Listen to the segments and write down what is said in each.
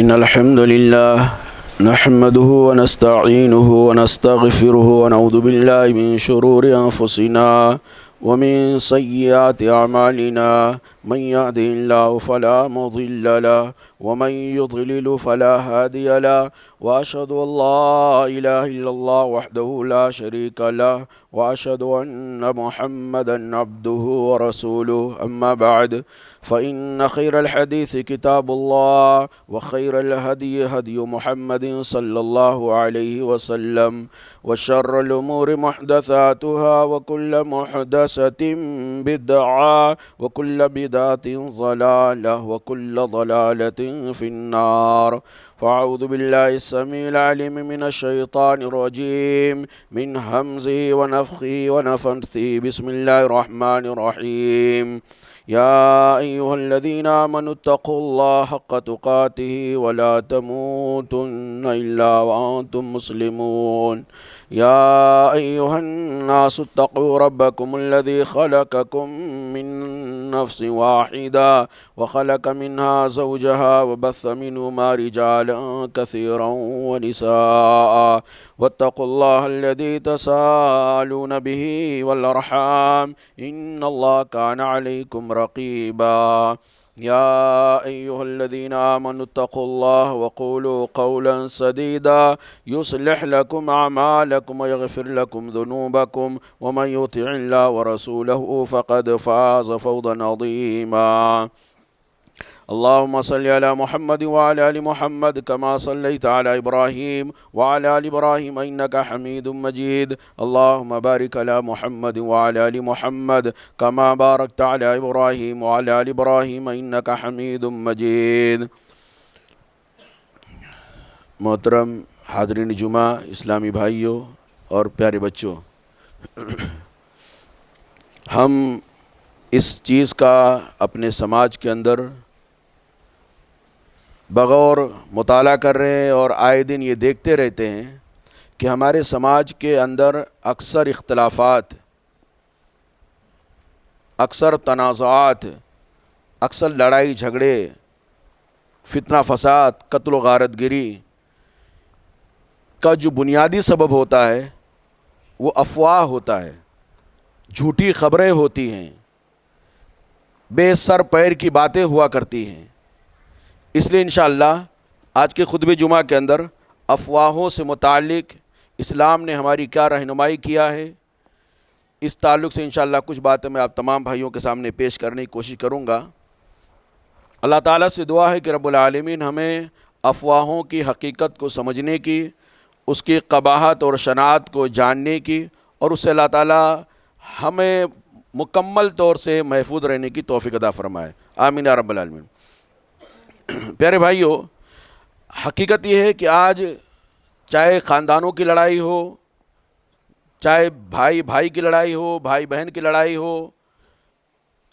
إن الحمد لله نحمده ونستعينه ونستغفره ونعوذ بالله من شرور أنفسنا ومن سيئات أعمالنا من يهده الله فلا مضل له ومن يضلل فلا هادي له وأشهد أن لا إله إلا الله وحده لا شريك له وأشهد أن محمدا عبده ورسوله أما بعد فإن خير الحديث كتاب الله وخير الهدي هدي محمد صلى الله عليه وسلم وشر الأمور محدثاتها وكل محدثة بدعة وكل بدعة ضلالة وكل ضلالة في النار فأعوذ بالله السميع العليم من الشيطان الرجيم من همزه ونفخه ونفثه بسم الله الرحمن الرحيم يا أيها الذين آمنوا اتقوا الله حق تقاته ولا تموتن إلا وأنتم مسلمون يا أيها الناس اتقوا ربكم الذي خلقكم من نفس واحدة وخلق منها زوجها وبث منهما رجالا كثيرا ونساء واتقوا الله الذي تساءلون به والأرحام إن الله كان عليكم رقيبا يا أيها الذين آمنوا اتقوا الله وقولوا قولا سديدا يصلح لكم أعمالكم ويغفر لكم ذنوبكم ومن يطع الله ورسوله فقد فاز فوزا عظيما اللهم صل على محمد وعلى آل محمد كما صليت على إبراهيم وعلى آل إبراهيم إنك حميد مجيد اللهم بارك على محمد وعلى آل محمد كما باركت على إبراهيم وعلى آل إبراهيم إنك حميد مجيد. محترم حاضرین جمعہ، اسلامی بھائیوں اور پیارے بچوں، ہم اس چیز کا اپنے سماج کے اندر بغور مطالعہ کر رہے ہیں اور آئے دن یہ دیکھتے رہتے ہیں کہ ہمارے سماج کے اندر اکثر اختلافات، اکثر تنازعات، اکثر لڑائی جھگڑے، فتنہ فساد، قتل و غارت گری کا جو بنیادی سبب ہوتا ہے وہ افواہ ہوتا ہے، جھوٹی خبریں ہوتی ہیں، بے سر پیر کی باتیں ہوا کرتی ہیں. اس لیے انشاءاللہ آج کے خطبہ جمعہ کے اندر افواہوں سے متعلق اسلام نے ہماری کیا رہنمائی کیا ہے، اس تعلق سے انشاءاللہ کچھ باتیں میں آپ تمام بھائیوں کے سامنے پیش کرنے کی کوشش کروں گا. اللہ تعالیٰ سے دعا ہے کہ رب العالمین ہمیں افواہوں کی حقیقت کو سمجھنے کی، اس کی قباحت اور شناعت کو جاننے کی، اور اس سے اللہ تعالیٰ ہمیں مکمل طور سے محفوظ رہنے کی توفیق عطا فرمائے. آمین یا رب العالمین. پیارے بھائیوں، حقیقت یہ ہے کہ آج چاہے خاندانوں کی لڑائی ہو، چاہے بھائی بھائی کی لڑائی ہو، بھائی بہن کی لڑائی ہو،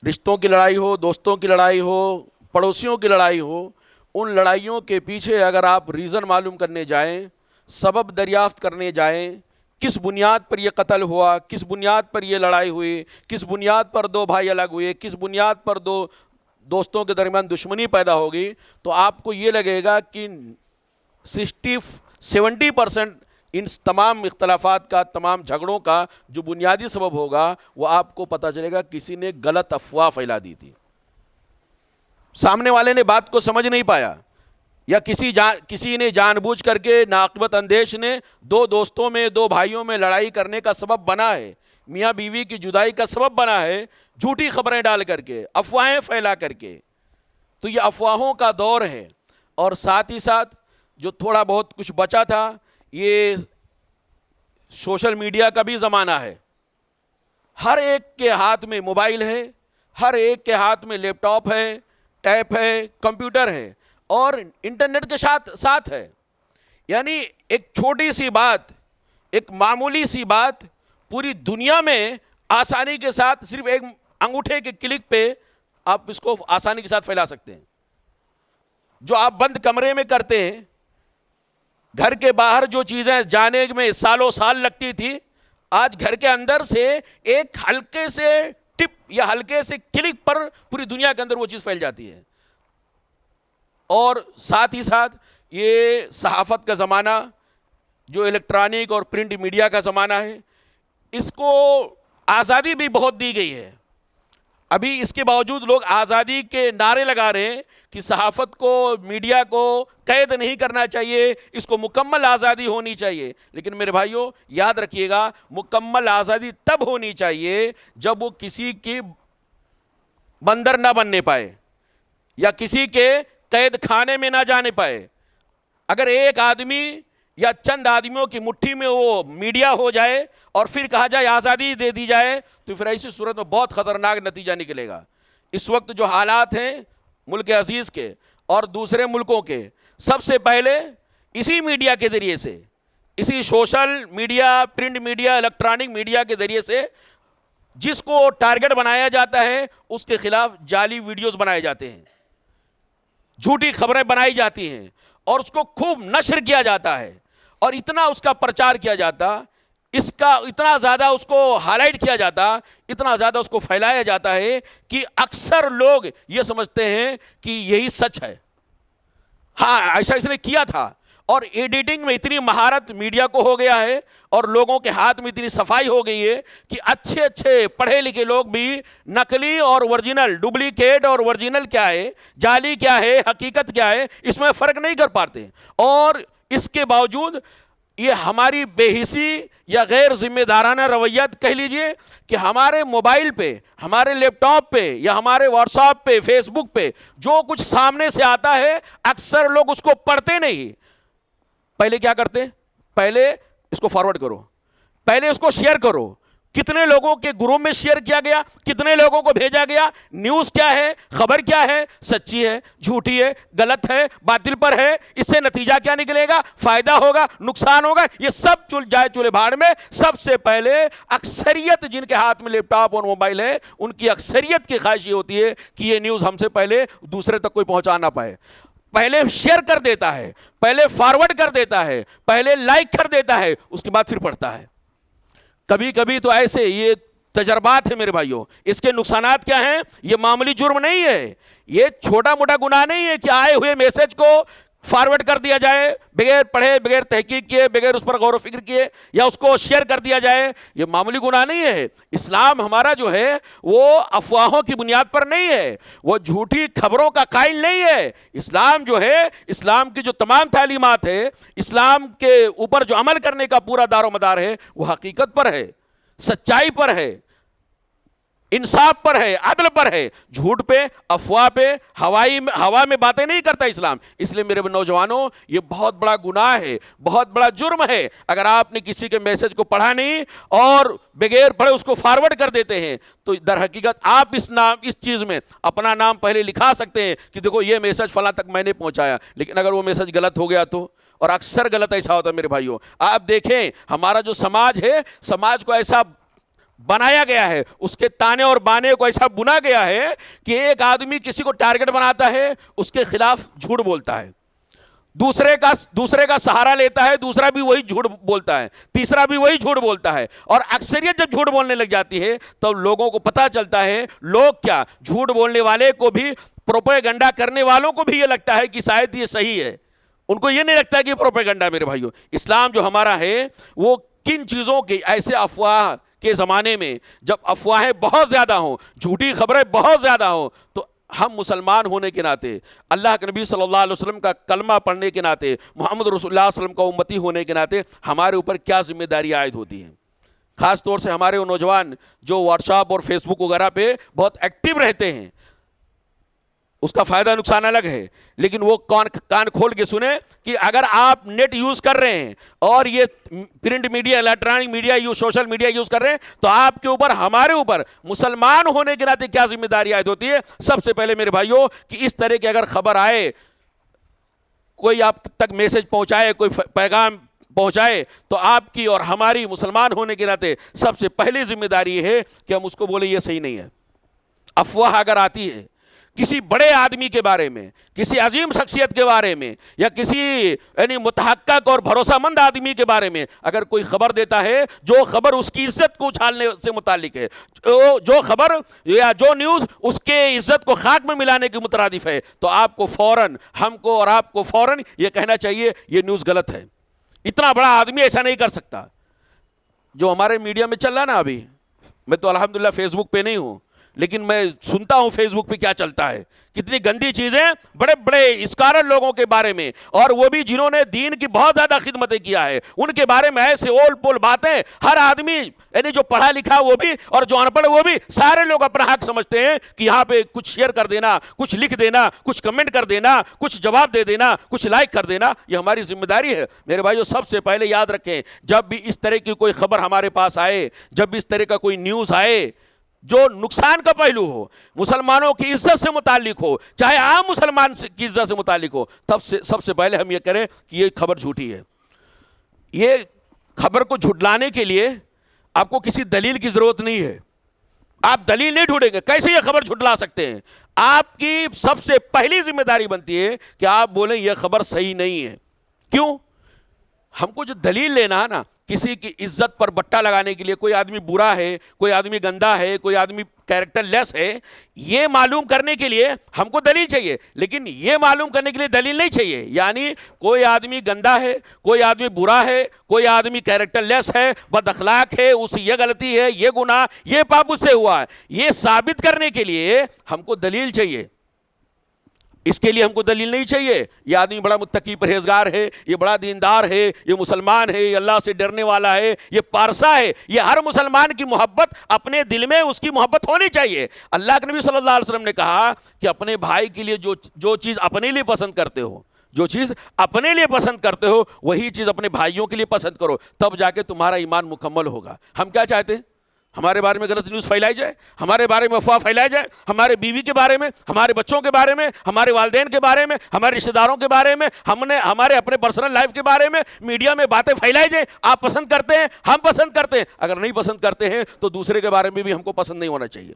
رشتوں کی لڑائی ہو، دوستوں کی لڑائی ہو، پڑوسیوں کی لڑائی ہو، ان لڑائیوں کے پیچھے اگر آپ ریزن معلوم کرنے جائیں، سبب دریافت کرنے جائیں، کس بنیاد پر یہ قتل ہوا، کس بنیاد پر یہ لڑائی ہوئی، کس بنیاد پر دو بھائی الگ ہوئے، کس بنیاد پر دو دوستوں کے درمیان دشمنی پیدا ہوگی، تو آپ کو یہ لگے گا کہ 70% ان تمام اختلافات کا، تمام جھگڑوں کا جو بنیادی سبب ہوگا وہ آپ کو پتہ چلے گا کسی نے غلط افواہ پھیلا دی تھی. سامنے والے نے بات کو سمجھ نہیں پایا، یا کسی نے جان بوجھ کر کے ناعاقبت اندیش نے دو دوستوں میں، دو بھائیوں میں لڑائی کرنے کا سبب بنا ہے، میاں بیوی کی جدائی کا سبب بنا ہے، جھوٹی خبریں ڈال کر کے، افواہیں پھیلا کر کے. تو یہ افواہوں کا دور ہے. اور ساتھ ہی ساتھ جو تھوڑا بہت کچھ بچا تھا، یہ سوشل میڈیا کا بھی زمانہ ہے. ہر ایک کے ہاتھ میں موبائل ہے، ہر ایک کے ہاتھ میں لیپ ٹاپ ہے، ٹیب ہے، کمپیوٹر ہے، اور انٹرنیٹ کے ساتھ ہے. یعنی ایک چھوٹی سی بات، ایک معمولی سی بات پوری دنیا میں آسانی کے ساتھ صرف ایک انگوٹھے کے کلک پہ آپ اس کو آسانی کے ساتھ پھیلا سکتے ہیں. جو آپ بند کمرے میں کرتے ہیں، گھر کے باہر جو چیزیں جانے میں سالوں سال لگتی تھی، آج گھر کے اندر سے ایک ہلکے سے ٹپ یا ہلکے سے کلک پر پوری دنیا کے اندر وہ چیز پھیل جاتی ہے. اور ساتھ ہی ساتھ یہ صحافت کا زمانہ جو الیکٹرانک اور پرنٹ میڈیا کا زمانہ ہے، اس کو آزادی بھی بہت دی گئی ہے. ابھی اس کے باوجود لوگ آزادی کے نعرے لگا رہے ہیں کہ صحافت کو، میڈیا کو قید نہیں کرنا چاہیے، اس کو مکمل آزادی ہونی چاہیے. لیکن میرے بھائیوں یاد رکھیے گا، مکمل آزادی تب ہونی چاہیے جب وہ کسی کی بندر نہ بننے پائے یا کسی کے قید خانے میں نہ جانے پائے. اگر ایک آدمی یا چند آدمیوں کی مٹھی میں وہ میڈیا ہو جائے اور پھر کہا جائے آزادی دے دی جائے، تو پھر ایسی صورت میں بہت خطرناک نتیجہ نکلے گا. اس وقت جو حالات ہیں ملک عزیز کے اور دوسرے ملکوں کے، سب سے پہلے اسی میڈیا کے ذریعے سے، اسی social media, print media, electronic media کے ذریعے سے جس کو ٹارگٹ بنایا جاتا ہے اس کے خلاف جعلی ویڈیوز بنائے جاتے ہیں، جھوٹی خبریں بنائی جاتی ہیں اور اس کو خوب نشر کیا جاتا ہے، اور اتنا اس کا پرچار کیا جاتا، اس کا اتنا زیادہ اس کو ہائی لائٹ کیا جاتا، اتنا زیادہ اس کو پھیلایا جاتا ہے کہ اکثر لوگ یہ سمجھتے ہیں کہ یہی سچ ہے. ہاں ایسا اس نے کیا تھا. اور ایڈیٹنگ میں اتنی مہارت میڈیا کو ہو گیا ہے اور لوگوں کے ہاتھ میں اتنی صفائی ہو گئی ہے کہ اچھے اچھے پڑھے لکھے لوگ بھی نقلی اور ورجنل، ڈپلیکیٹ اور ورجنل کیا ہے، جعلی کیا ہے، حقیقت کیا ہے، اس میں فرق نہیں کر پاتے. اور اس کے باوجود یہ ہماری بے حسی یا غیر ذمہ دارانہ رویت کہہ لیجئے کہ ہمارے موبائل پہ، ہمارے لیپ ٹاپ پہ یا ہمارے واٹس ایپ پہ، فیس بک پہ جو کچھ سامنے سے آتا ہے اکثر لوگ اس کو پڑھتے نہیں. پہلے کیا کرتے؟ پہلے اس کو فارورڈ کرو، پہلے اس کو شیئر کرو. کتنے لوگوں کے گروپ میں شیئر کیا گیا، کتنے لوگوں کو بھیجا گیا. نیوز کیا ہے، خبر کیا ہے، سچی ہے، جھوٹی ہے، غلط ہے، باطل پر ہے، اس سے نتیجہ کیا نکلے گا، فائدہ ہوگا، نقصان ہوگا، یہ سب جائے چولے بھاڑ میں. سب سے پہلے اکثریت جن کے ہاتھ میں لیپ ٹاپ اور موبائل ہے ان کی اکثریت کی خواہش یہ ہوتی ہے کہ یہ نیوز ہم سے پہلے دوسرے تک کوئی پہنچا نہ پائے. پہلے شیئر کر دیتا ہے، پہلے فارورڈ کر دیتا ہے، پہلے لائک کر دیتا ہے، اس کے بعد پھر پڑھتا ہے. کبھی کبھی تو ایسے یہ تجربات ہیں میرے بھائیوں. اس کے نقصانات کیا ہیں؟ یہ معمولی جرم نہیں ہے، یہ چھوٹا موٹا گناہ نہیں ہے کہ آئے ہوئے میسج کو فارورڈ کر دیا جائے بغیر پڑھے، بغیر تحقیق کیے، بغیر اس پر غور و فکر کیے، یا اس کو شیئر کر دیا جائے. یہ معمولی گناہ نہیں ہے. اسلام ہمارا جو ہے وہ افواہوں کی بنیاد پر نہیں ہے، وہ جھوٹی خبروں کا قائل نہیں ہے. اسلام جو ہے، اسلام کی جو تمام تعلیمات ہے، اسلام کے اوپر جو عمل کرنے کا پورا دار و مدار ہے وہ حقیقت پر ہے، سچائی پر ہے، انصاف پر ہے، عدل پر ہے. جھوٹ پہ، افواہ پہ، ہوا میں باتیں نہیں کرتا اسلام. اس لیے میرے نوجوانوں یہ بہت بڑا گناہ ہے، بہت بڑا جرم ہے اگر آپ نے کسی کے میسج کو پڑھا نہیں اور بغیر پڑھے اس کو فارورڈ کر دیتے ہیں. تو در حقیقت آپ اس چیز میں اپنا نام پہلے لکھا سکتے ہیں کہ دیکھو یہ میسج فلاں تک میں نے پہنچایا. لیکن اگر وہ میسج غلط ہو گیا تو، اور اکثر غلط ایسا ہوتا ہے میرے بھائیوں. آپ دیکھیں ہمارا جو سماج ہے، سماج کو ایسا بنایا گیا ہے، اس کے تانے اور بانے کو ایسا بنا گیا ہے کہ ایک آدمی کسی کو ٹارگٹ بناتا ہے، اس کے خلاف جھوٹ بولتا ہے، دوسرے کا سہارا لیتا ہے، دوسرا بھی وہی جھوٹ بولتا ہے، تیسرا بھی وہی جھوٹ بولتا ہے. اور اکثریت جب جھوٹ بولنے لگ جاتی ہے تو لوگوں کو پتہ چلتا ہے، لوگ کیا، جھوٹ بولنے والے کو بھی، پروپیگنڈا کرنے والوں کو بھی یہ لگتا ہے کہ شاید یہ صحیح ہے. ان کو یہ نہیں لگتا کہ پروپیگنڈا. میرے بھائیوں اسلام جو ہمارا ہے وہ کن چیزوں کی، ایسے افواہ کے زمانے میں جب افواہیں بہت زیادہ ہوں، جھوٹی خبریں بہت زیادہ ہوں، تو ہم مسلمان ہونے کے ناطے، اللہ کے نبی صلی اللہ علیہ وسلم کا کلمہ پڑھنے کے ناطے، محمد رسول اللہ صلی اللہ علیہ وسلم کا امتی ہونے کے ناطے ہمارے اوپر کیا ذمہ داری عائد ہوتی ہیں. خاص طور سے ہمارے وہ نوجوان جو واٹس ایپ اور فیس بک وغیرہ پہ بہت ایکٹیو رہتے ہیں، اس کا فائدہ نقصان الگ ہے. لیکن وہ کان کھول کے سنیں کہ اگر آپ نیٹ یوز کر رہے ہیں اور یہ print media, electronic media, social media use کر رہے ہیں، تو آپ کے اوپر، ہمارے اوپر مسلمان ہونے کے ناطے کیا ذمہ داری عائد ہوتی ہے. سب سے پہلے میرے بھائیوں کہ اس طرح کی اگر خبر آئے، کوئی آپ تک میسج پہنچائے، کوئی پیغام پہنچائے، تو آپ کی اور ہماری مسلمان ہونے کے ناطے سب سے پہلی ذمہ داری یہ ہے کہ ہم اس کو بولیں یہ صحیح نہیں ہے. افواہ اگر آتی ہے، کسی بڑے آدمی کے بارے میں، کسی عظیم شخصیت کے بارے میں، یا کسی یعنی متحقق اور بھروسہ مند آدمی کے بارے میں اگر کوئی خبر دیتا ہے جو خبر اس کی عزت کو اچھالنے سے متعلق ہے، جو خبر یا جو نیوز اس کے عزت کو خاک میں ملانے کے مترادف ہے، تو آپ کو فوراً، ہم کو اور آپ کو فوراً یہ کہنا چاہیے یہ نیوز غلط ہے۔ اتنا بڑا آدمی ایسا نہیں کر سکتا۔ جو ہمارے میڈیا میں چل رہا نا ابھی، میں تو الحمدللہ فیس بک پہ نہیں ہوں، لیکن میں سنتا ہوں فیس بک پہ کیا چلتا ہے، کتنی گندی چیزیں بڑے بڑے اسکالر لوگوں کے بارے میں، اور وہ بھی جنہوں نے دین کی بہت زیادہ خدمتیں کیا ہے، ان کے بارے میں ایسے اول پول باتیں، ہر آدمی یعنی جو پڑھا لکھا وہ بھی اور جو ان پڑھ وہ بھی، سارے لوگ اپنا حق سمجھتے ہیں کہ یہاں پہ کچھ شیئر کر دینا، کچھ لکھ دینا، کچھ کمنٹ کر دینا، کچھ جواب دے دینا، کچھ لائک کر دینا، یہ ہماری ذمہ داری ہے۔ میرے بھائیو، سب سے پہلے یاد رکھیں، جب بھی اس طرح کی کوئی خبر ہمارے پاس آئے، جب بھی اس طرح کا کوئی نیوز آئے جو نقصان کا پہلو ہو، مسلمانوں کی عزت سے متعلق ہو، چاہے عام مسلمان کی عزت سے متعلق ہو، تب سے سب سے پہلے ہم یہ کریں کہ یہ خبر جھوٹی ہے۔ یہ خبر کو جھٹلانے کے لیے آپ کو کسی دلیل کی ضرورت نہیں ہے، آپ دلیل نہیں ڈھونڈیں گے، کیسے یہ خبر جھٹلا سکتے ہیں؟ آپ کی سب سے پہلی ذمہ داری بنتی ہے کہ آپ بولیں یہ خبر صحیح نہیں ہے۔ کیوں؟ ہم کو جو دلیل لینا ہے نا، کسی کی عزت پر بٹا لگانے کے لیے، کوئی آدمی برا ہے، کوئی آدمی گندا ہے، کوئی آدمی کیریکٹر لیس ہے، یہ معلوم کرنے کے لیے ہم کو دلیل چاہیے، لیکن یہ معلوم کرنے کے لیے دلیل نہیں چاہیے۔ یعنی کوئی آدمی گندا ہے، کوئی آدمی برا ہے، کوئی آدمی کیریکٹر لیس ہے، بد اخلاق ہے، اس سے یہ غلطی ہے، یہ گناہ، یہ پاپ اس سے ہوا ہے، یہ ثابت کرنے کے لیے ہم کو دلیل چاہیے۔ اس کے لیے ہم کو دلیل نہیں چاہیے یہ آدمی بڑا متقی پرہیزگار ہے، یہ بڑا دیندار ہے، یہ مسلمان ہے، یہ اللہ سے ڈرنے والا ہے، یہ پارسا ہے۔ یہ ہر مسلمان کی محبت اپنے دل میں اس کی محبت ہونی چاہیے۔ اللہ کے نبی صلی اللہ علیہ وسلم نے کہا کہ اپنے بھائی کے لیے جو چیز اپنے لیے پسند کرتے ہو، جو چیز اپنے لیے پسند کرتے ہو، وہی چیز اپنے بھائیوں کے لیے پسند کرو، تب جا کے تمہارا ایمان مکمل ہوگا۔ ہم کیا چاہتے ہیں؟ ہمارے بارے میں غلط نیوز پھیلائی جائے، ہمارے بارے میں افواہ پھیلائی جائے، ہمارے بیوی کے بارے میں، ہمارے بچوں کے بارے میں، ہمارے والدین کے بارے میں، ہمارے رشتہ داروں کے بارے میں، ہمارے اپنے پرسنل لائف کے بارے میں میڈیا میں باتیں پھیلائی جائیں۔ آپ پسند کرتے ہیں، ہم پسند کرتے ہیں، اگر نہیں پسند کرتے ہیں تو دوسرے کے بارے میں بھی ہم کو پسند نہیں ہونا چاہیے۔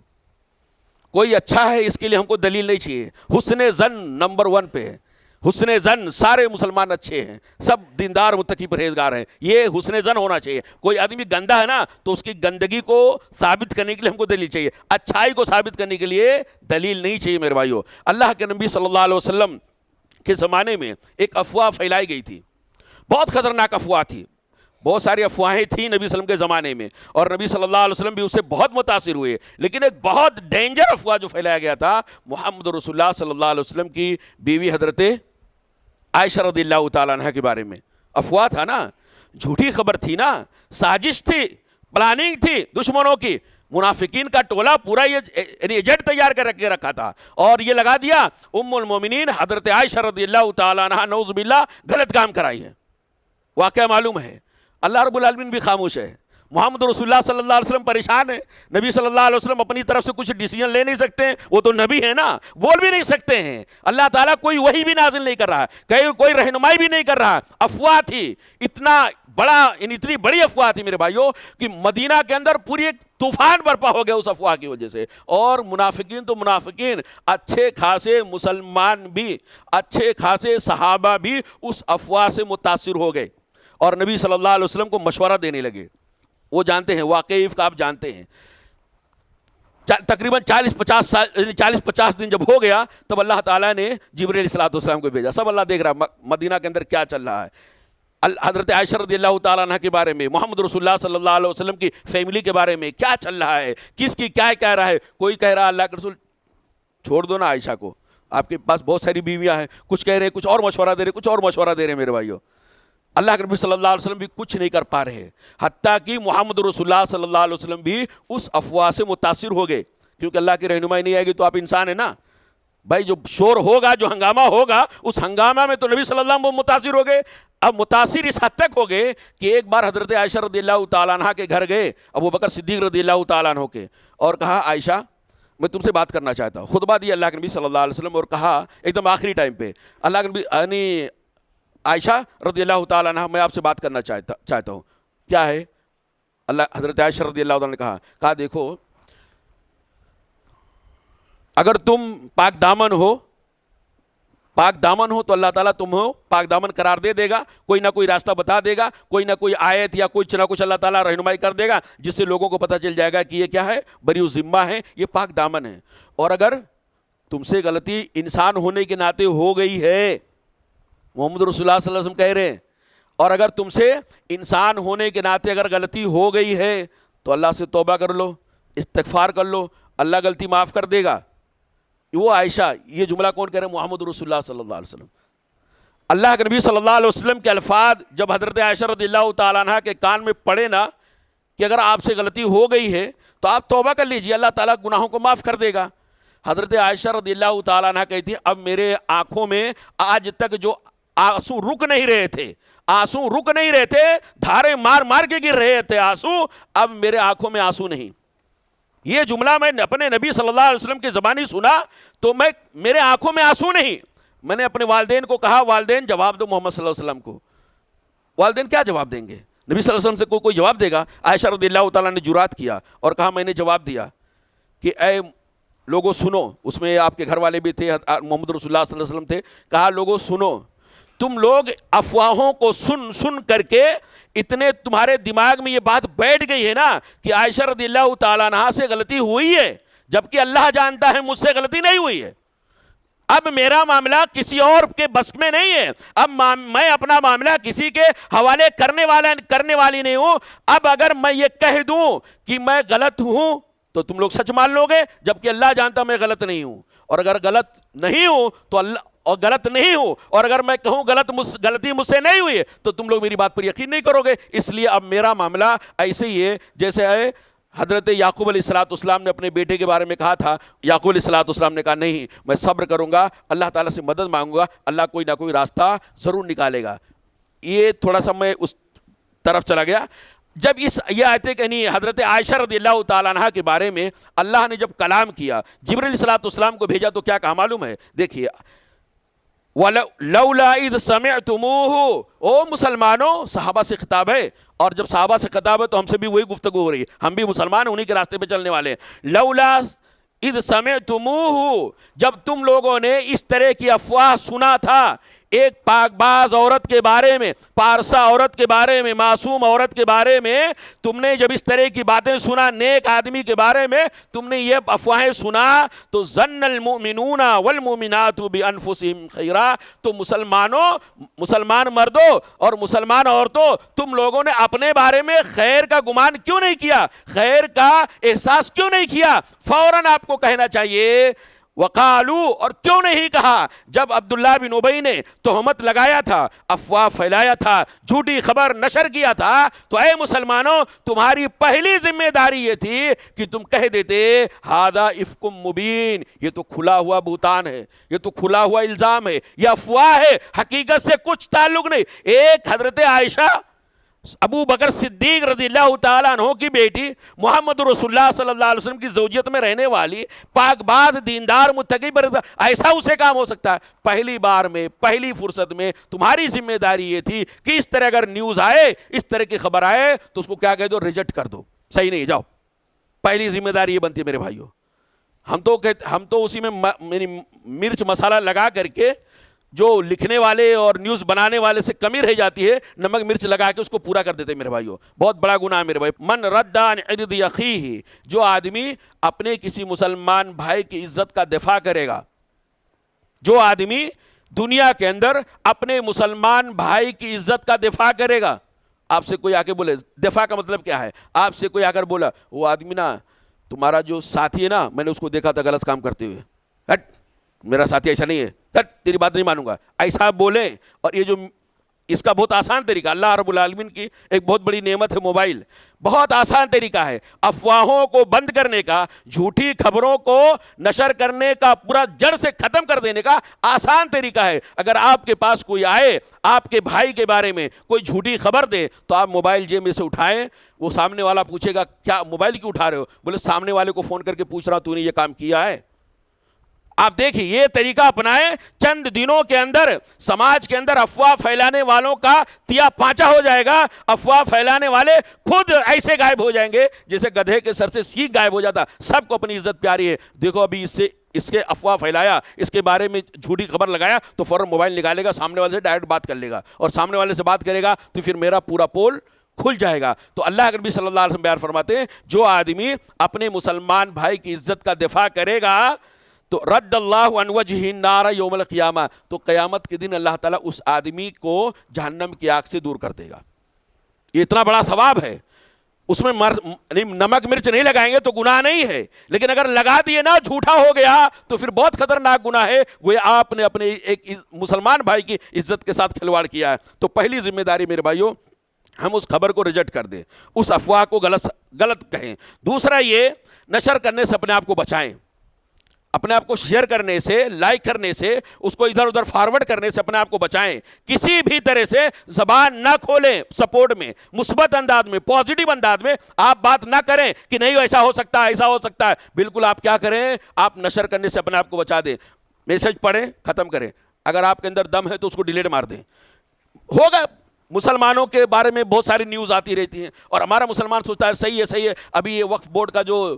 کوئی اچھا ہے اس کے لیے ہم کو دلیل نہیں چاہیے۔ حسن ظن نمبر 1 پہ ہے۔ حسن ظن، سارے مسلمان اچھے ہیں، سب دیندار متقی پرہیزگار ہیں، یہ حسن ظن ہونا چاہیے۔ کوئی آدمی گندا ہے نا تو اس کی گندگی کو ثابت کرنے کے لیے ہم کو دلیل چاہیے، اچھائی کو ثابت کرنے کے لیے دلیل نہیں چاہیے۔ میرے بھائیو، اللہ کے نبی صلی اللہ علیہ وسلم کے زمانے میں ایک افواہ پھیلائی گئی تھی، بہت خطرناک افواہ تھی، بہت ساری افواہیں تھیں نبی صلی اللہ علیہ وسلم کے زمانے میں، اور نبی صلی اللہ علیہ وسلم بھی اس سے بہت متاثر ہوئے، لیکن ایک بہت ڈینجر افواہ جو پھیلایا گیا تھا محمد رسول اللہ صلی اللہ علیہ وسلم کی بیوی حضرت عائشہ رضی اللہ تعالیٰ عنہ کے بارے میں۔ افواہ تھا نا، جھوٹی خبر تھی نا، سازش تھی، پلاننگ تھی دشمنوں کی، منافقین کا ٹولہ پورا یہ ایجنٹ تیار کر کے رکھا تھا، اور یہ لگا دیا ام المومنین حضرت عائشہ رضی اللہ تعالیٰ عنہ نعوذ باللہ غلط کام کرائی ہے۔ واقعہ معلوم ہے، اللہ رب العالمین بھی خاموش ہے، محمد رسول اللہ صلی اللہ علیہ وسلم پریشان ہے، نبی صلی اللہ علیہ وسلم اپنی طرف سے کچھ ڈیسیجن لے نہیں سکتے ہیں، وہ تو نبی ہے نا، بول بھی نہیں سکتے ہیں، اللہ تعالیٰ کوئی وحی بھی نازل نہیں کر رہا ہے، کوئی رہنمائی بھی نہیں کر رہا۔ افواہ تھی، اتنی بڑی افواہ تھی میرے بھائیوں کہ مدینہ کے اندر پوری ایک طوفان برپا ہو گیا اس افواہ کی وجہ سے، اور منافقین تو منافقین، اچھے خاصے مسلمان بھی، اچھے خاصے صحابہ بھی اس افواہ سے متاثر ہو گئے اور نبی صلی اللہ علیہ وسلم کو مشورہ دینے لگے۔ وہ جانتے ہیں، واقعی کا آپ جانتے ہیں، تقریباً 40-50 دن جب ہو گیا تب اللہ تعالیٰ نے جبرائیل علیہ السلام کو بھیجا۔ سب اللہ دیکھ رہا مدینہ کے اندر کیا چل رہا ہے، حضرت عائشہ رضی اللہ تعالیٰ عنہ کے بارے میں، محمد رسول اللہ صلی اللہ علیہ وسلم کی فیملی کے بارے میں کیا چل رہا ہے، کس کی کیا کہہ رہا ہے۔ کوئی کہہ رہا اللہ کے رسول چھوڑ دو نا عائشہ کو، آپ کے پاس بہت ساری بیویاں ہیں، کچھ کہہ رہے کچھ اور مشورہ دے رہے، کچھ اور مشورہ دے رہے۔ میرے بھائیو، اللہ کے نبی صلی اللہ علیہ وسلم بھی کچھ نہیں کر پا رہے، حتیٰ کہ محمد رسول اللہ صلی اللہ علیہ وسلم بھی اس افواہ سے متاثر ہو گئے، کیونکہ اللہ کی رہنمائی نہیں آئے گی تو آپ انسان ہیں نا بھائی، جو شور ہوگا، جو ہنگامہ ہوگا، اس ہنگامہ میں تو نبی صلی اللہ علیہ وسلم متاثر ہو گئے۔ اب متاثر اس حد تک ہو گئے کہ ایک بار حضرت عائشہ رضی اللہ تعالیٰ عنہ کے گھر گئے، ابو بکر صدیق رضی اللہ تعالیٰ عنہ کے، اور کہا عائشہ میں تم سے بات کرنا چاہتا ہوں۔ خطبہ دیا اللہ کے نبی صلی اللہ علیہ وسلم، اور کہا ایک دم آخری ٹائم پہ، اللہ کے نبی یعنی عائشہ رضی اللہ تعالیٰ عنہ میں آپ سے بات کرنا چاہتا ہوں۔ کیا ہے؟ حضرت عائشہ رضی اللہ تعالیٰ نے کہا دیکھو اگر تم پاک دامن ہو تو اللہ تعالیٰ تمہیں پاک دامن قرار دے گا، کوئی نہ کوئی راستہ بتا دے گا، کوئی نہ کوئی آیت یا کچھ نہ کچھ اللہ تعالیٰ رہنمائی کر دے گا، جس سے لوگوں کو پتہ چل جائے گا کہ یہ کیا ہے، بری ذمہ ہے، یہ پاک دامن ہے۔ اور اگر تم سے غلطی انسان ہونے کے ناطے ہو گئی ہے، محمد رسول اللہ صلی اللہ علیہ وسلم کہہ رہے ہیں، اور اگر تم سے انسان ہونے کے ناطے اگر غلطی ہو گئی ہے تو اللہ سے توبہ کر لو، استغفار کر لو، اللہ غلطی معاف کر دے گا۔ وہ عائشہ، یہ جملہ کون کہہ رہے ہیں؟ محمد رسول اللہ صلی اللہ علیہ وسلم۔ اللہ کے نبی صلی اللہ علیہ وسلم کے الفاظ جب حضرت عائشہ رضی اللہ تعالیٰ عنہ کے کان میں پڑے نا کہ اگر آپ سے غلطی ہو گئی ہے تو آپ توبہ کر لیجئے، اللہ تعالیٰ گناہوں کو معاف کر دے گا۔ حضرت عائشہ رضی اللہ تعالیٰ عنہ کہتی ہیں اب میرے آنکھوں میں آج تک جو آنسو رک نہیں رہے تھے، دھارے مار مار کے گر رہے تھے آنسو، اب میرے آنکھوں میں آنسو نہیں۔ یہ جملہ میں اپنے نبی صلی اللہ علیہ وسلم کی زبانی سنا تو میرے آنکھوں میں آنسو نہیں۔ میں نے اپنے والدین کو کہا والدین جواب دو محمد صلی اللہ علیہ وسلم کو۔ والدین کیا جواب دیں گے؟ نبی صلی اللہ علیہ وسلم سے کوئی جواب دے گا؟ عائشہ رضی اللہ تعالیٰ نے جرات کیا اور کہا میں نے جواب دیا کہ اے لوگوں سنو، اس میں آپ کے گھر والے بھی تھے، محمد رسول اللہ صلی اللہ علیہ وسلم تھے، کہا لوگوں سنو، تم لوگ افواہوں کو سن کر کے اتنے تمہارے دماغ میں یہ بات بیٹھ گئی ہے نا کہ عائشہ رضی اللہ تعالیٰ عنہا سے غلطی ہوئی ہے، جبکہ اللہ جانتا ہے مجھ سے غلطی نہیں ہوئی ہے۔ اب میرا معاملہ کسی اور کے بس میں نہیں ہے، اب میں اپنا معاملہ کسی کے حوالے کرنے والی نہیں ہوں۔ اب اگر میں یہ کہہ دوں کہ میں غلط ہوں تو تم لوگ سچ مان لو گے، جبکہ اللہ جانتا میں غلط نہیں ہوں، اور اگر غلط نہیں ہوں تو اور اگر میں کہوں غلطی مجھ سے نہیں ہوئی ہے تو تم لوگ میری بات پر یقین نہیں کرو گے۔ اس لیے اب میرا معاملہ ایسے ہی ہے جیسے حضرت یعقوب علیہ السلام نے اپنے بیٹے کے بارے میں کہا تھا۔ یعقوب علیہ السلام نے کہا نہیں، میں صبر کروں گا، اللہ تعالیٰ سے مدد مانگوں گا، اللہ کوئی نہ کوئی راستہ ضرور نکالے گا۔ یہ تھوڑا سا میں اس طرف چلا گیا۔ جب یہ آیت یعنی حضرت عائشہ رضی اللہ تعالیٰ عنہ کے بارے میں اللہ نے جب کلام کیا، جبرائیل علیہ السلام کو بھیجا تو کیا کہا معلوم ہے؟ دیکھیے لولا اذ سمعتموہ، او مسلمانوں، صحابہ سے خطاب ہے، اور جب صحابہ سے خطاب ہے تو ہم سے بھی وہی گفتگو ہو رہی ہے، ہم بھی مسلمان انہی کے راستے پہ چلنے والے ہیں۔ لولا اذ سمعتموہ، جب تم لوگوں نے اس طرح کی افواہ سنا تھا ایک پاک باز عورت کے بارے میں، پارسا عورت کے بارے میں، معصوم عورت کے بارے میں، تم نے جب اس طرح کی باتیں سنا نیک آدمی کے بارے میں، تم نے یہ افواہیں سنا تو ظن المؤمنون والمؤمنات بانفسہم خیرا، تو مسلمان مردوں اور مسلمان عورتوں، تم لوگوں نے اپنے بارے میں خیر کا گمان کیوں نہیں کیا، خیر کا احساس کیوں نہیں کیا؟ فوراً آپ کو کہنا چاہیے وقالو، اور کیوں نہیں کہا جب عبداللہ بن ابی نے تہمت لگایا تھا، افواہ پھیلایا تھا، جھوٹی خبر نشر کیا تھا، تو اے مسلمانوں تمہاری پہلی ذمہ داری یہ تھی کہ تم کہہ دیتے ھذا افک مبین، یہ تو کھلا ہوا بہتان ہے، یہ تو کھلا ہوا الزام ہے، یہ افواہ ہے، حقیقت سے کچھ تعلق نہیں۔ ایک حضرت عائشہ ابو بکر صدیق رضی اللہ تعالیٰ عنہ کی بیٹی، محمد رسول اللہ صلی اللہ علیہ وسلم کی زوجیت میں رہنے والی، پاک باز دیندار متقی، پر ایسا اسے کام ہو سکتا ہے؟ پہلی بار میں، پہلی فرصت میں تمہاری ذمہ داری یہ تھی کہ اس طرح اگر نیوز آئے، اس طرح کی خبر آئے تو اس کو کیا کہہ دو؟ ریجیکٹ کر دو، صحیح نہیں، جاؤ۔ پہلی ذمہ داری یہ بنتی ہے میرے بھائیوں۔ ہم تو اسی میں مرچ مسالہ لگا کر کے، جو لکھنے والے اور نیوز بنانے والے سے کمی رہ جاتی ہے، نمک مرچ لگا کے اس کو پورا کر دیتے ہیں میرے بھائیوں۔ بہت بڑا گناہ ہے میرے بھائی۔ من رد عن عرض اخیہ، جو آدمی اپنے کسی مسلمان بھائی کی عزت کا دفاع کرے گا، جو آدمی دنیا کے اندر اپنے مسلمان بھائی کی عزت کا دفاع کرے گا، آپ سے کوئی آ کے بولے، دفاع کا مطلب کیا ہے؟ آپ سے کوئی آ کر بولا وہ آدمی نا تمہارا جو ساتھی ہے نا، میں نے اس کو دیکھا تھا غلط کام کرتے ہوئے، ہٹ میرا ساتھی ایسا نہیں ہے، تیری بات نہیں مانوں گا، ایسا بولیں۔ اور یہ جو اس کا بہت آسان طریقہ، اللہ رب العالمین کی ایک بہت بڑی نعمت ہے موبائل، بہت آسان طریقہ ہے افواہوں کو بند کرنے کا، جھوٹی خبروں کو نشر کرنے کا، پورا جڑ سے ختم کر دینے کا آسان طریقہ ہے۔ اگر آپ کے پاس کوئی آئے آپ کے بھائی کے بارے میں کوئی جھوٹی خبر دے تو آپ موبائل جیب میں سے اٹھائیں، وہ سامنے والا پوچھے گا کیا موبائل کیوں اٹھا رہے ہو؟ بولے سامنے والے کو فون کر کے پوچھ رہا تو نے یہ کام کیا ہے۔ آپ دیکھیں یہ طریقہ اپنائیں، چند دنوں کے اندر سماج کے اندر افواہ پھیلانے والوں کا تیا پانچا ہو جائے گا. افواہ پھیلانے والے خود ایسے غائب ہو جائیں گے جیسے گدھے کے سر سے سینگ غائب ہو جاتا. سب کو اپنی عزت پیاری ہے. دیکھو ابھی اس کے افواہ پھیلایا، اس کے بارے میں جھوٹی خبر لگایا تو فوراً موبائل نکالے گا، سامنے والے سے ڈائریکٹ بات کر لے گا، اور سامنے والے سے بات کرے گا تو پھر میرا پورا پول کھل جائے گا. تو اللہ کے نبی صلی اللہ علیہ وسلم بیان فرماتے ہیں جو آدمی اپنے مسلمان بھائی کی عزت کا دفاع کرے گا تو رد اللہ عن وجہ النار یوم القیامہ، تو قیامت کے دن اللہ تعالیٰ اس آدمی کو جہنم کی آگ سے دور کر دے گا. یہ اتنا بڑا ثواب ہے. اس میں نمک مرچ نہیں لگائیں گے تو گناہ نہیں ہے، لیکن اگر لگا دیے نا جھوٹا ہو گیا تو پھر بہت خطرناک گناہ ہے. وہ آپ نے اپنے ایک مسلمان بھائی کی عزت کے ساتھ کھلواڑ کیا ہے. تو پہلی ذمہ داری میرے بھائیوں، ہم اس خبر کو ریجیکٹ کر دیں، اس افواہ کو غلط کہیں. دوسرا یہ نشر کرنے سے اپنے آپ کو بچائیں. اپنے آپ کو شیئر کرنے سے، لائک کرنے سے، اس کو ادھر ادھر فارورڈ کرنے سے اپنے آپ کو بچائیں. کسی بھی طرح سے زبان نہ کھولیں سپورٹ میں، مثبت انداز میں، پازیٹیو انداز میں آپ بات نہ کریں کہ نہیں ایسا ہو سکتا ہے، ایسا ہو سکتا ہے. بالکل آپ کیا کریں، آپ نشر کرنے سے اپنے آپ کو بچا دیں. میسج پڑھیں، ختم کریں. اگر آپ کے اندر دم ہے تو اس کو ڈیلیٹ مار دیں. ہوگا مسلمانوں کے بارے میں بہت ساری نیوز آتی رہتی ہیں اور ہمارا مسلمان سوچتا ہے صحیح ہے صحیح ہے. ابھی یہ وقف بورڈ کا جو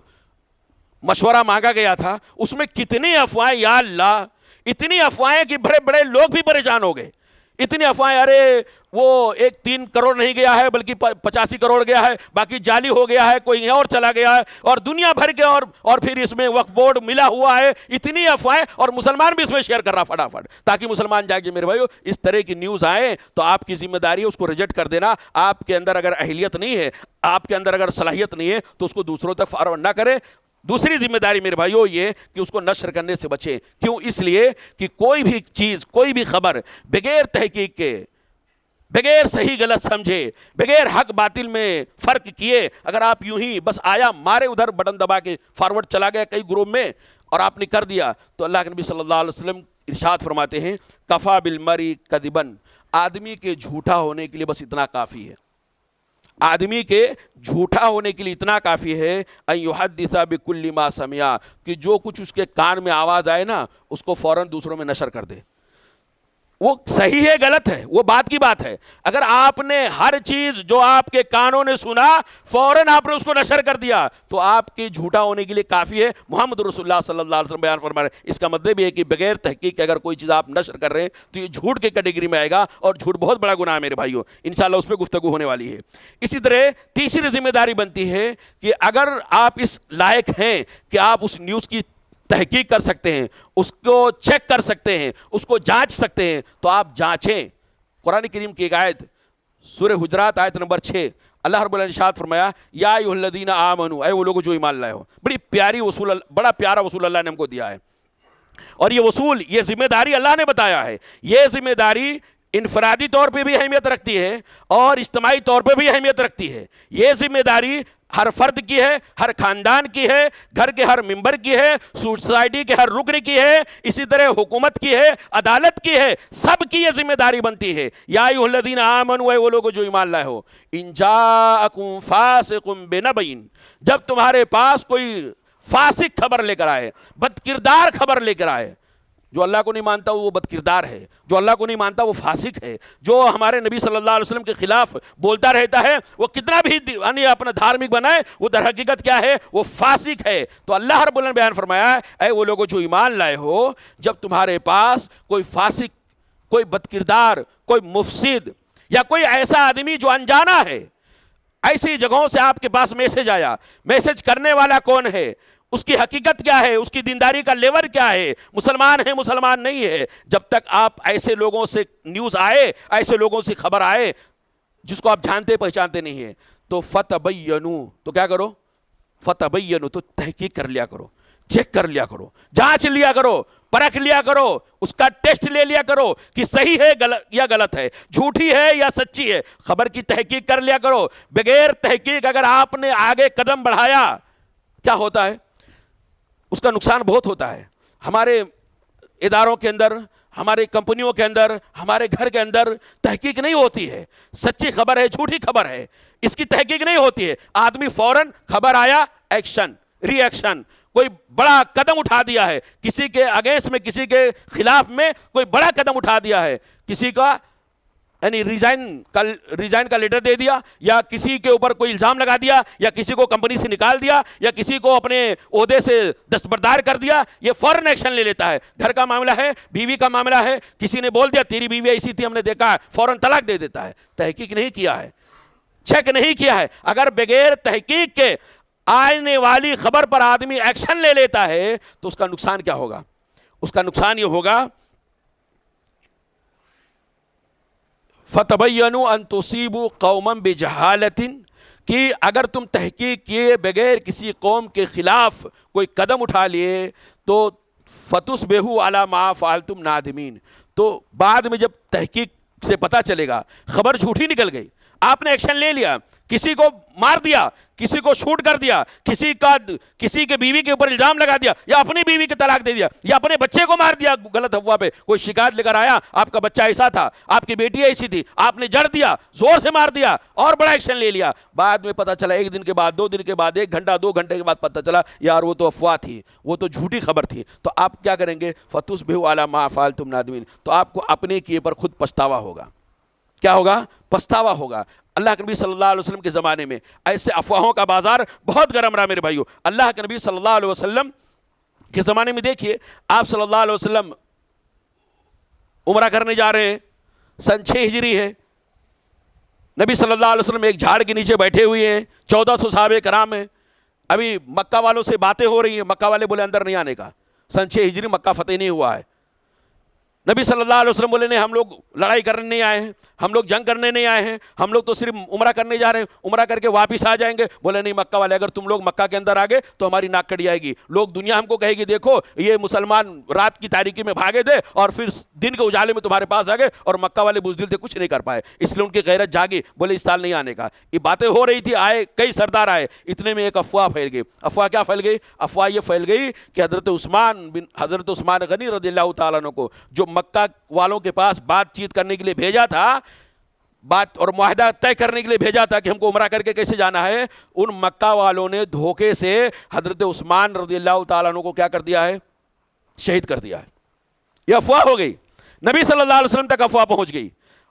مشورہ مانگا گیا تھا اس میں کتنی افواہیں، یا اللہ اتنی افواہیں کہ بڑے بڑے لوگ بھی پریشان ہو گئے. اتنی افواہیں، ارے وہ 3 کروڑ نہیں گیا ہے بلکہ 85 کروڑ گیا ہے، باقی جعلی ہو گیا ہے، کوئی اور چلا گیا ہے، اور دنیا بھر کے اور پھر اس میں وقف بورڈ ملا ہوا ہے. اتنی افواہیں، اور مسلمان بھی اس میں شیئر کر رہا فٹافٹ تاکہ مسلمان جاگے. میرے بھائیو اس طرح کی نیوز آئے تو آپ کی ذمہ داری ہے اس کو ریجیکٹ کر دینا. آپ کے اندر اگر اہلیت نہیں ہے، آپ کے اندر اگر صلاحیت نہیں ہے تو اس کو دوسروں تک فارورڈ نہ کریں. دوسری ذمہ داری میرے بھائیو یہ کہ اس کو نشر کرنے سے بچیں. کیوں؟ اس لیے کہ کوئی بھی چیز، کوئی بھی خبر بغیر تحقیق کے، بغیر صحیح غلط سمجھے، بغیر حق باطل میں فرق کیے اگر آپ یوں ہی بس آیا مارے ادھر بٹن دبا کے فارورڈ چلا گیا کئی گروپ میں اور آپ نے کر دیا، تو اللہ کے نبی صلی اللہ علیہ وسلم ارشاد فرماتے ہیں کفا بالمری کذبن، آدمی کے جھوٹا ہونے کے لیے بس اتنا کافی ہے. آدمی کے جھوٹا ہونے کے لیے اتنا کافی ہے ان یحدث بکل ما سمع، کہ جو کچھ اس کے کان میں آواز آئے نا اس کو فوراً دوسروں میں نشر کر دے. وہ صحیح ہے غلط ہے وہ بات کی بات ہے. اگر آپ نے ہر چیز جو آپ کے کانوں نے سنا فوراً آپ نے اس کو نشر کر دیا تو آپ کے جھوٹا ہونے کے لیے کافی ہے. محمد رسول اللہ صلی اللہ علیہ وسلم بیان فرما رہے ہیں. اس کا مطلب یہ ہے کہ بغیر تحقیق کے اگر کوئی چیز آپ نشر کر رہے ہیں تو یہ جھوٹ کے کیٹیگری میں آئے گا، اور جھوٹ بہت بڑا گناہ ہے میرے بھائیوں. انشاءاللہ اس پہ گفتگو ہونے والی ہے. اسی طرح تیسری ذمہ داری بنتی ہے کہ اگر آپ اس لائق ہیں کہ آپ اس نیوز کی تحقیق کر سکتے ہیں، اس کو چیک کر سکتے ہیں، اس کو جانچ سکتے ہیں، تو آپ جانچیں. قرآن کریم کی ایک آیت سورہ حجرات آیت نمبر 6 اللہ رب العزت نے ارشاد فرمایا یا ایھا الذین آمنوا، اے وہ لوگ جو ایمان لائے ہو. بڑی پیاری اصول، بڑا پیارا اصول اللہ نے ہم کو دیا ہے، اور یہ اصول، یہ ذمہ داری اللہ نے بتایا ہے. یہ ذمہ داری انفرادی طور پہ بھی اہمیت رکھتی ہے اور اجتماعی طور پہ بھی اہمیت رکھتی ہے. یہ ذمہ داری ہر فرد کی ہے، ہر خاندان کی ہے، گھر کے ہر ممبر کی ہے، سوسائٹی کے ہر رکن کی ہے، اسی طرح حکومت کی ہے، عدالت کی ہے، سب کی یہ ذمہ داری بنتی ہے. یا ایھا الذین آمنوا، اے وہ لوگ جو ایمان لائے ہو، ان جاءکم فاسق بنبأ، جب تمہارے پاس کوئی فاسق خبر لے کر آئے، بد کردار خبر لے کر آئے. جو اللہ کو نہیں مانتا وہ بد کردار ہے، جو اللہ کو نہیں مانتا وہ فاسق ہے، جو ہمارے نبی صلی اللہ علیہ وسلم کے خلاف بولتا رہتا ہے وہ کتنا بھی یعنی اپنا دھارمک بنائے وہ در حقیقت کیا ہے، وہ فاسق ہے. تو اللہ رب العزت نے بیان فرمایا اے وہ لوگوں جو ایمان لائے ہو، جب تمہارے پاس کوئی فاسق، کوئی بد کردار، کوئی مفسد یا کوئی ایسا آدمی جو انجانا ہے، ایسی جگہوں سے آپ کے پاس میسج آیا، میسج کرنے والا کون ہے، اس کی حقیقت کیا ہے، اس کی دینداری کا لیور کیا ہے، مسلمان ہے مسلمان نہیں ہے، جب تک آپ ایسے لوگوں سے نیوز آئے، ایسے لوگوں سے خبر آئے جس کو آپ جانتے پہچانتے نہیں ہیں، تو فتبینوا، تو کیا کرو، فتبینوا، تو تحقیق کر لیا کرو، چیک کر لیا کرو، جانچ لیا کرو، پرکھ لیا کرو، اس کا ٹیسٹ لے لیا کرو کہ صحیح ہے یا غلط ہے، جھوٹی ہے یا سچی ہے. خبر کی تحقیق کر لیا کرو. بغیر تحقیق اگر آپ نے آگے قدم بڑھایا کیا ہوتا ہے، اس کا نقصان بہت ہوتا ہے. ہمارے اداروں کے اندر، ہماری کمپنیوں کے اندر، ہمارے گھر کے اندر تحقیق نہیں ہوتی ہے. سچی خبر ہے، جھوٹی خبر ہے، اس کی تحقیق نہیں ہوتی ہے. آدمی فوراً خبر آیا، ایکشن، ری ایکشن، کوئی بڑا قدم اٹھا دیا ہے، کسی کے اگینسٹ میں، کسی کے خلاف میں کوئی بڑا قدم اٹھا دیا ہے، کسی کا یعنی ریزائن کا لیٹر دے دیا، یا کسی کے اوپر کوئی الزام لگا دیا، یا کسی کو کمپنی سے نکال دیا، یا کسی کو اپنے عہدے سے دستبردار کر دیا، یہ فوراً ایکشن لے لیتا ہے۔ گھر کا معاملہ ہے، بیوی کا معاملہ ہے، کسی نے بول دیا تیری بیوی ایسی تھی، ہم نے دیکھا ہے، فوراً طلاق دے دیتا ہے۔ تحقیق نہیں کیا ہے، چیک نہیں کیا ہے۔ اگر بغیر تحقیق کے آنے والی خبر پر آدمی ایکشن لے لیتا ہے تو اس کا نقصان کیا ہوگا؟ اس کا نقصان یہ ہوگا فَتَبَيَّنُوا أَن تُصِيبُوا قَوْمًا بِجَهَالَةٍ، کہ اگر تم تحقیق کیے بغیر کسی قوم کے خلاف کوئی قدم اٹھا لیے تو فَتُصْبِحُوا عَلَى مَا فَعَلْتُمْ نَادِمِينَ، تو بعد میں جب تحقیق سے پتہ چلے گا، خبر جھوٹی نکل گئی، آپ نے ایکشن لے لیا، کسی کو مار دیا، کسی کو شوٹ کر دیا، کسی کے بیوی کے اوپر الزام لگا دیا، یا اپنی بیوی کے طلاق دے دیا، یا اپنے بچے کو مار دیا غلط افواہ پہ، کوئی شکایت لے کر آیا آپ کا بچہ ایسا تھا، آپ کی بیٹی ایسی تھی، آپ نے جڑ دیا، زور سے مار دیا اور بڑا ایکشن لے لیا، بعد میں پتہ چلا 1 دن کے بعد، 2 دن کے بعد، 1 گھنٹہ 2 گھنٹے کے بعد پتہ چلا یار وہ تو افواہ تھی، وہ تو جھوٹی خبر تھی، تو آپ کیا کریں گے؟ فَتُصْبِحُوا عَلَى مَا فَعَلْتُمْ نَادِمِينَ، تو آپ کو اپنے کیے پر خود پچھتاوا ہوگا۔ کیا ہوگا؟ پچھتاوا ہوگا۔ اللہ کے نبی صلی اللہ علیہ وسلم کے زمانے میں ایسے افواہوں کا بازار بہت گرم رہا میرے بھائیو۔ اللہ کے نبی صلی اللہ علیہ وسلم کے زمانے میں دیکھیے، آپ صلی اللہ علیہ وسلم عمرہ کرنے جا رہے ہیں، سن 6 ہجری ہے، نبی صلی اللہ علیہ وسلم ایک جھاڑ کے نیچے بیٹھے ہوئے ہیں، 1400 صحابہ کرام ہیں، ابھی مکہ والوں سے باتیں ہو رہی ہیں، مکہ والے بولے اندر نہیں آنے کا، سن 6 ہجری مکہ فتح نہیں ہوا ہے۔ نبی صلی اللہ علیہ وسلم بولے نہیں، ہم لوگ لڑائی کرنے نہیں آئے ہیں، ہم لوگ جنگ کرنے نہیں آئے ہیں، ہم لوگ تو صرف عمرہ کرنے جا رہے ہیں، عمرہ کر کے واپس آ جائیں گے۔ بولے نہیں مکہ والے، اگر تم لوگ مکہ کے اندر آ گئے تو ہماری ناک کٹ جائے گی، لوگ دنیا ہم کو کہے گی دیکھو یہ مسلمان رات کی تاریکی میں بھاگے تھے اور پھر دن کے اجالے میں تمہارے پاس آ گئے، اور مکہ والے بزدل تھے، کچھ نہیں کر پائے، اس لیے ان کی غیرت جاگی، بولے اس سال نہیں آنے کا۔ یہ باتیں ہو رہی تھی، آئے کئی سردار آئے، اتنے میں ایک افواہ پھیل گئی۔ افواہ کیا پھیل گئی؟ افواہ یہ پھیل گئی کہ حضرت عثمان غنی رضی اللہ تعالیٰ عنہ کو جو مکہ والوں کے پاس بات چیت کرنے کے لیے بھیجا تھا، بات اور معاہدہ طے کرنے کے لیے بھیجا تھا کہ ہم کو عمرہ کر کے کیسے جانا ہے، ان مکہ والوں نے دھوکے سے حضرت عثمان رضی اللہ تعالیٰ عنہ کو کیا کر دیا ہے؟ شہید کر دیا ہے۔ یہ افواہ ہو گئی، نبی صلی اللہ علیہ وسلم تک افواہ پہنچ گئی،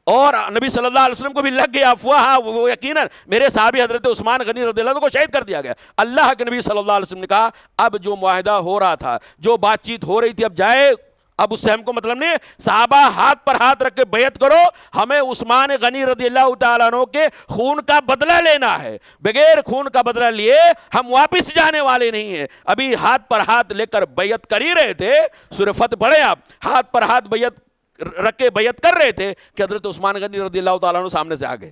اور نبی صلی اللہ علیہ وسلم کو بھی لگ گیا افواہ، ہاں وہ یقیناً میرے صحابی حضرت عثمان غنی رضی اللہ عنہ کو شہید کر دیا گیا۔ اللہ کے نبی صلی اللہ علیہ وسلم نے کہا اب جو معاہدہ ہو رہا تھا، جو بات چیت ہو رہی تھی، اب جائے، اب اس سے ہم کو مطلب نہیں، صحابہ ہاتھ پر ہاتھ رکھ کے بیعت کرو، ہمیں عثمان غنی رضی اللہ تعالیٰ عنہ کے خون کا بدلہ لینا ہے، بغیر خون کا بدلہ لیے ہم واپس جانے والے نہیں ہیں۔ ابھی ہاتھ پر ہاتھ لے کر بیعت کر ہی رہے تھے، سورہ فتح پڑھیں آپ، ہاتھ پر ہاتھ بیعت رکھ کے بیعت کر رہے تھے کہ حضرت عثمان غنی رضی اللہ تعالیٰ عنہ سامنے سے آگے،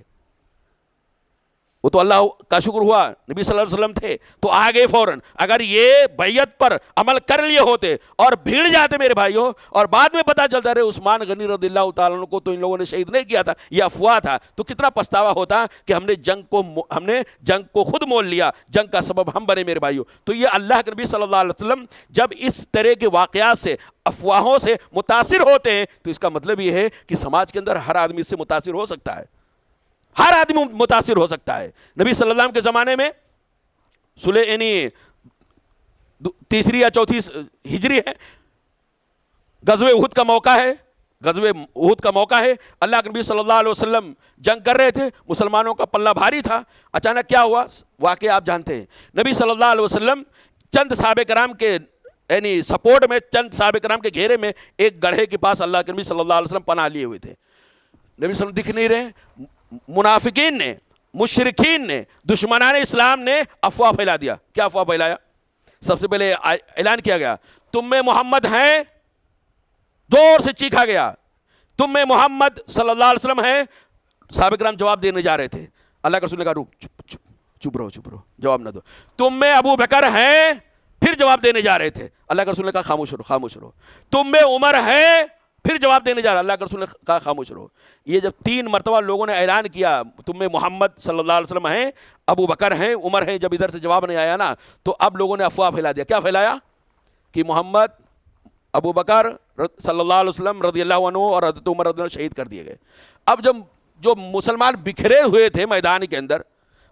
وہ تو اللہ کا شکر ہوا نبی صلی اللہ علیہ وسلم تھے تو آگے فوراً۔ اگر یہ بیعت پر عمل کر لیے ہوتے اور بھیڑ جاتے میرے بھائیوں، اور بعد میں پتا چلتا رہے عثمان غنی رضی اللہ تعالیٰ عنہ کو تو ان لوگوں نے شہید نہیں کیا تھا، یہ افواہ تھا، تو کتنا پچھتاوا ہوتا کہ ہم نے جنگ کو خود مول لیا، جنگ کا سبب ہم بنے میرے بھائیوں۔ تو یہ اللہ کے نبی صلی اللہ علیہ وسلم جب اس طرح کے واقعات سے، افواہوں سے متاثر ہوتے ہیں تو اس کا مطلب یہ ہے کہ سماج کے اندر ہر آدمی اس سے متاثر ہو سکتا ہے، ہر آدمی متاثر ہو سکتا ہے۔ نبی صلی اللہ علیہ وسلم کے زمانے میں یعنی 3 یا 4 ہجری ہے، غزوہ احد کا موقع ہے، غزوہ احد کا موقع ہے، اللہ کے نبی صلی اللہ علیہ وسلم جنگ کر رہے تھے، مسلمانوں کا پلہ بھاری تھا، اچانک کیا ہوا واقعہ آپ جانتے ہیں۔ نبی صلی اللہ علیہ وسلم چند صحابہ کرام کے یعنی سپورٹ میں، چند صحابہ کرام کے گھیرے میں ایک گڑھے کے پاس اللہ کے نبی صلی اللہ علیہ وسلم پناہ لیے ہوئے تھے، نبی صلی اللہ علیہ وسلم دکھ نہیں رہے، منافقین نے، مشرکین نے، دشمنان اسلام نے افواہ پھیلا دیا۔ کیا افواہ پھیلایا؟ سب سے پہلے اعلان کیا گیا تم میں محمد ہیں، زور سے چیخا گیا تم میں محمد صلی اللہ علیہ وسلم ہیں۔ صحابہ کرام جواب دینے جا رہے تھے، اللہ کے رسول نے کہا رک، چپ رہو، جواب نہ دو۔ تم میں ابو بکر ہیں، پھر جواب دینے جا رہے تھے، اللہ کے رسول نے کہا خاموش رہو۔ تم میں عمر ہے، پھر جواب دینے جا رہا، اللہ کے رسول نے کہا خاموش رہو۔ یہ جب 3 مرتبہ لوگوں نے اعلان کیا تم میں محمد صلی اللہ علیہ وسلم ہیں، ابو بکر ہیں، عمر ہیں، جب ادھر سے جواب نہیں آیا نا تو اب لوگوں نے افواہ پھیلا دیا۔ کیا پھیلایا؟ کہ محمد، ابو بکر صلی اللہ علیہ وسلم رضی اللہ عنہ اور حضرت عمر رضی اللہ عنہ شہید کر دیے گئے۔ اب جب جو مسلمان بکھرے ہوئے تھے میدان کے اندر،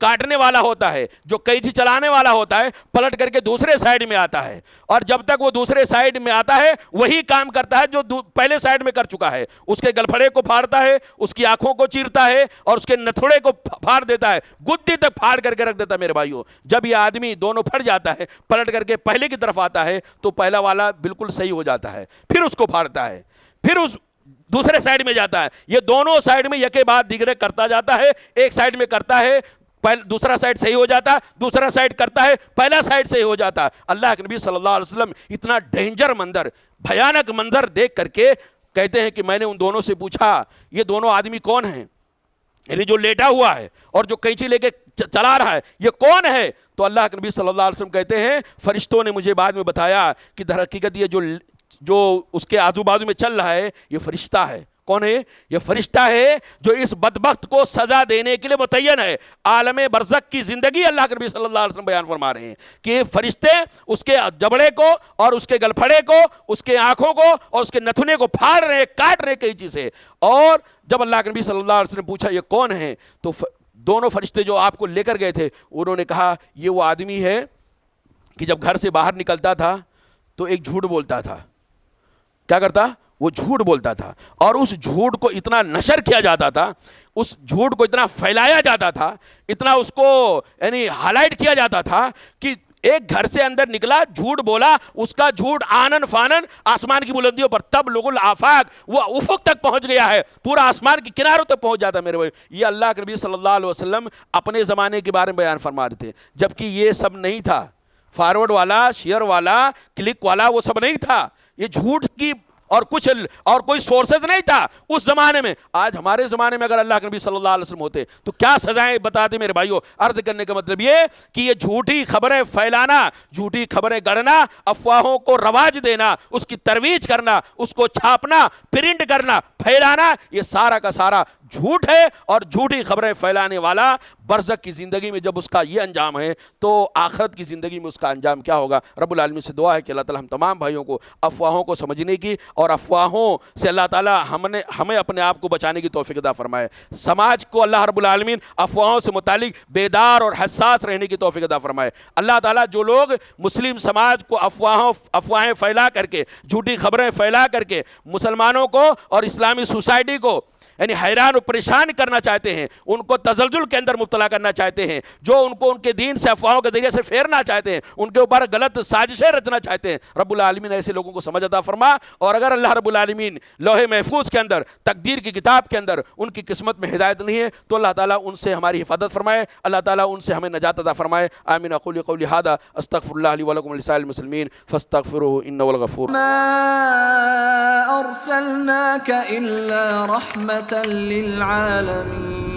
کاٹنے والا ہوتا ہے، جو قینچی چلانے والا ہوتا ہے، پلٹ کر کے دوسرے سائیڈ میں آتا ہے، اور جب تک وہ دوسرے سائیڈ میں آتا ہے وہی کام کرتا ہے جو پہلے سائیڈ میں کر چکا ہے. اس کے گلپھڑے کو پھاڑتا ہے، اس کی آنکھوں کو چیرتا ہے، اور اس کے نتھڑے کو پھاڑ دیتا ہے، گدی تک پھاڑ کر کے رکھ دیتا ہے. میرے بھائیوں، جب یہ آدمی دونوں پھٹ جاتا ہے، پلٹ کر کے پہلے کی طرف آتا ہے تو پہلا والا بالکل صحیح ہو جاتا ہے، پھر اس کو پھاڑتا ہے، پھر اس دوسرے سائیڈ میں جاتا ہے. یہ دونوں سائیڈ میں یکے بعد دیگرے کرتا جاتا ہے. ایک سائیڈ میں کرتا ہے، دوسرا سائیڈ صحیح ہو جاتا ہے، دوسرا سائیڈ کرتا ہے، پہلا سائیڈ صحیح ہو جاتا ہے. اللہ کے نبی صلی اللہ علیہ وسلم اتنا ڈینجر منظر، بھیانک منظر دیکھ کر کے کہتے ہیں کہ میں نے ان دونوں سے پوچھا یہ دونوں آدمی کون ہیں؟ یعنی جو لیٹا ہوا ہے اور جو قینچی لے کے چلا رہا ہے یہ کون ہے؟ تو اللہ کے نبی صلی اللہ علیہ وسلم کہتے ہیں فرشتوں نے مجھے بعد میں بتایا کہ در حقیقت یہ جو اس کے آزو بازو میں چل رہا ہے یہ فرشتہ ہے. کون ہے؟ یہ فرشتہ ہے جو اس بدبخت کو سزا دینے کے لیے متعین ہے. عالم برزخ کی زندگی اللہ کے نبی صلی اللہ علیہ وسلم بیان فرما رہے ہیں کہ فرشتے اس کے جبڑے کو اور اس کے گلپھڑے کو، اس کے آنکھوں کو اور اس کے نتھنے کو پھاڑ رہے ہیں، کاٹ رہے کئی چیزیں. اور جب اللہ کے نبی صلی اللہ علیہ وسلم نے پوچھا یہ کون ہیں تو دونوں فرشتے جو آپ کو لے کر گئے تھے انہوں نے کہا یہ وہ آدمی ہے کہ جب گھر سے باہر نکلتا تھا تو ایک جھوٹ بولتا تھا. کیا کرتا؟ وہ جھوٹ بولتا تھا، اور اس جھوٹ کو اتنا نشر کیا جاتا تھا، اس جھوٹ کو اتنا پھیلایا جاتا تھا، اتنا اس کو یعنی ہائی لائٹ کیا جاتا تھا کہ ایک گھر سے اندر نکلا، جھوٹ بولا، اس کا جھوٹ آنن فانن آسمان کی بلندیوں پر تبلغ الآفاق، وہ افق تک پہنچ گیا ہے، پورا آسمان کی کناروں تک پہنچ جاتا ہے. میرے بھائی یہ اللہ کے نبی صلی اللہ علیہ وسلم اپنے زمانے کے بارے میں بیان فرما رہے تھے، جبکہ یہ سب نہیں تھا. فارورڈ والا، شیئر والا، کلک والا وہ سب نہیں تھا. یہ جھوٹ کی اور کوئی سورسز نہیں تھا اس زمانے میں. آج ہمارے زمانے میں اگر اللہ کے نبی صلی اللہ علیہ وسلم ہوتے تو کیا سزائیں بتاتے میرے بھائیوں. عرض کرنے کا مطلب یہ کہ یہ جھوٹی خبریں پھیلانا، جھوٹی خبریں گڑھنا، افواہوں کو رواج دینا، اس کی ترویج کرنا، اس کو چھاپنا، پرنٹ کرنا، پھیلانا، یہ سارا کا سارا جھوٹ ہے. اور جھوٹی خبریں پھیلانے والا برزخ کی زندگی میں جب اس کا یہ انجام ہے تو آخرت کی زندگی میں اس کا انجام کیا ہوگا. رب العالمین سے دعا ہے کہ اللہ تعالی ہم تمام بھائیوں کو افواہوں کو سمجھنے کی اور افواہوں سے اللہ تعالی ہمیں اپنے آپ کو بچانے کی توفیق عطا فرمائے. سماج کو اللہ رب العالمین افواہوں سے متعلق بیدار اور حساس رہنے کی توفیق عطا فرمائے. اللہ تعالی جو لوگ مسلم سماج کو افواہیں پھیلا کر کے، جھوٹی خبریں پھیلا کر کے مسلمانوں کو اور اسلامی سوسائٹی کو یعنی حیران و پریشان کرنا چاہتے ہیں، ان کو تزلزل کے اندر مبتلا کرنا چاہتے ہیں، جو ان کو ان کے دین سے افواہوں کے ذریعے سے پھیرنا چاہتے ہیں، ان کے اوپر غلط سازشیں رچنا چاہتے ہیں، رب العالمین ایسے لوگوں کو سمجھ عطا فرما. اور اگر اللہ رب العالمین لوح محفوظ کے اندر، تقدیر کی کتاب کے اندر ان کی قسمت میں ہدایت نہیں ہے تو اللہ تعالیٰ ان سے ہماری حفاظت فرمائے، اللہ تعالیٰ ان سے ہمیں نجات عطا فرمائے. آمین. اقول قولی ھذا استغفر اللہ لی ولکم ولسائر المسلمین فاستغفروہ انہ هو الغفور. ما ارسلناک الا رحمة للعالمين.